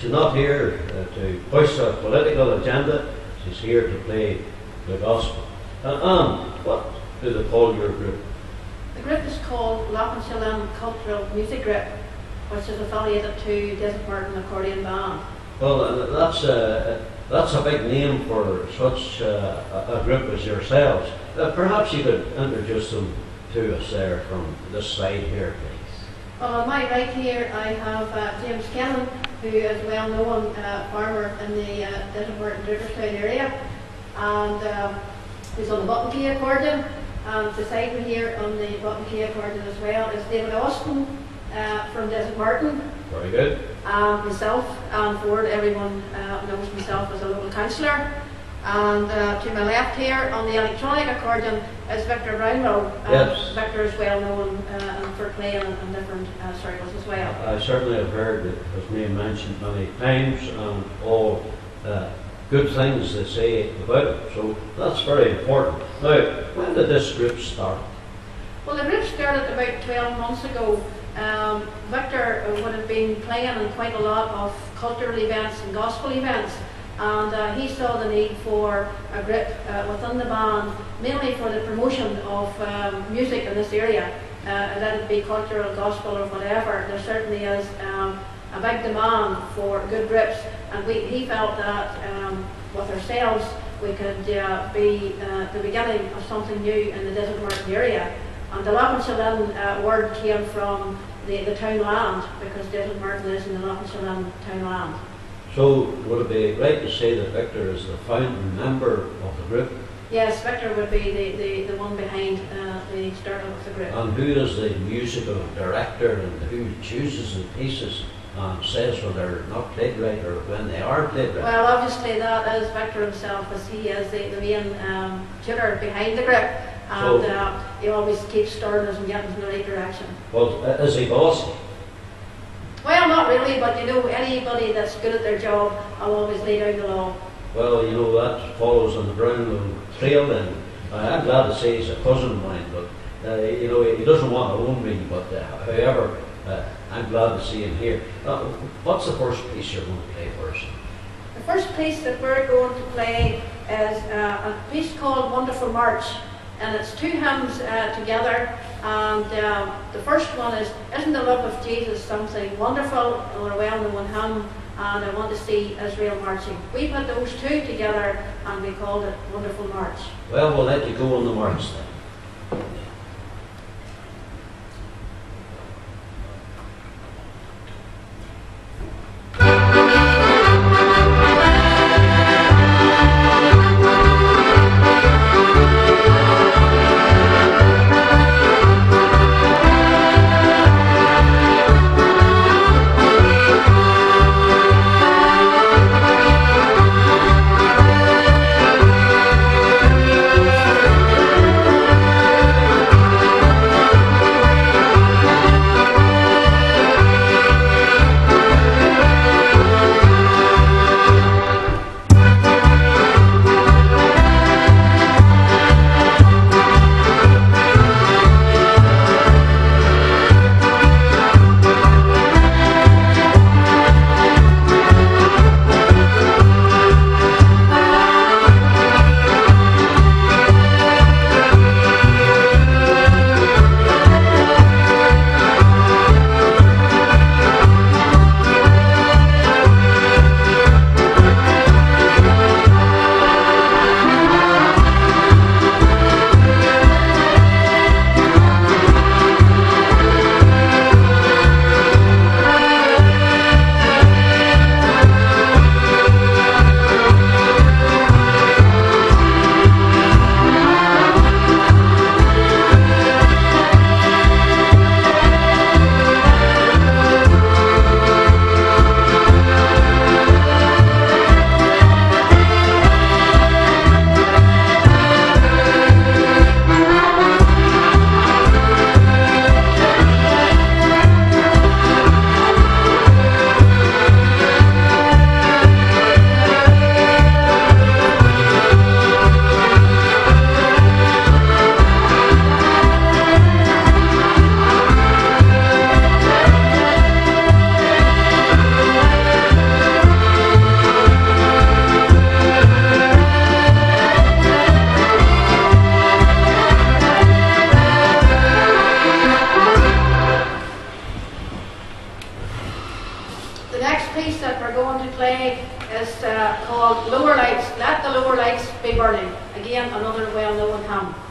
She's not here to push a political agenda. She's here to play the gospel. And what do they call your group? The group is called Loughnashillen Cultural Music Group, which is affiliated to Desert Martin Accordion Band. Well, that's a big name for such a group as yourselves. Perhaps you could introduce them to us there from this side here, please. Well, on my right here I have James Kennan, who is a well-known farmer in the Desert Martin Draperstown area, and who's on the button key accordion. And beside me here on the button key accordion as well is David Austin from Desert Martin. Very good. And myself, Alan Ford. Everyone knows myself as a local councillor. And to my left here on the electronic accordion is Victor Brownlow. Yes. Victor is well known for playing in different circles as well. I certainly have heard his name mentioned many times, and all good things they say about it. So that's very important. Now, when did this group start? Well, the group started about 12 months ago. Victor would have been playing in quite a lot of cultural events and gospel events, and he saw the need for a group within the band, mainly for the promotion of music in this area, let it be cultural, gospel or whatever. There certainly is a big demand for good groups, and he felt that with ourselves we could be the beginning of something new in the Desert Martin area. And the Loughnashillen word came from the town land, because Desert Martin is in the Loughnashillen town land. So would it be right to say that Victor is the founding member of the group? Yes, Victor would be the one behind the start of the group. And who is the musical director, and who chooses the pieces and says when they're not played right or when they are played right? Well, obviously that is Victor himself, as he is the main tutor behind the group. And he always keeps starting us and getting us in the right direction. Well, is he bossy? Well, not really, but you know, anybody that's good at their job, I'll always lay down the law. Well, you know, that follows on the Brownlow trail, and I'm glad to say he's a cousin of mine, but you know, he doesn't want to own me, but however, I'm glad to see him here. What's the first piece you're going to play for us? The first piece that we're going to play is a piece called Wonderful March. And it's two hymns together, and the first one is "Isn't the Love of Jesus Something Wonderful?" or a well-known hymn, and "I Want to See Israel Marching." We put those two together and we called it Wonderful March. Well, we'll let you go on the march then. piece that we're going to play is called Lower Lights. Let the Lower Lights Be Burning. Again, another well-known hymn.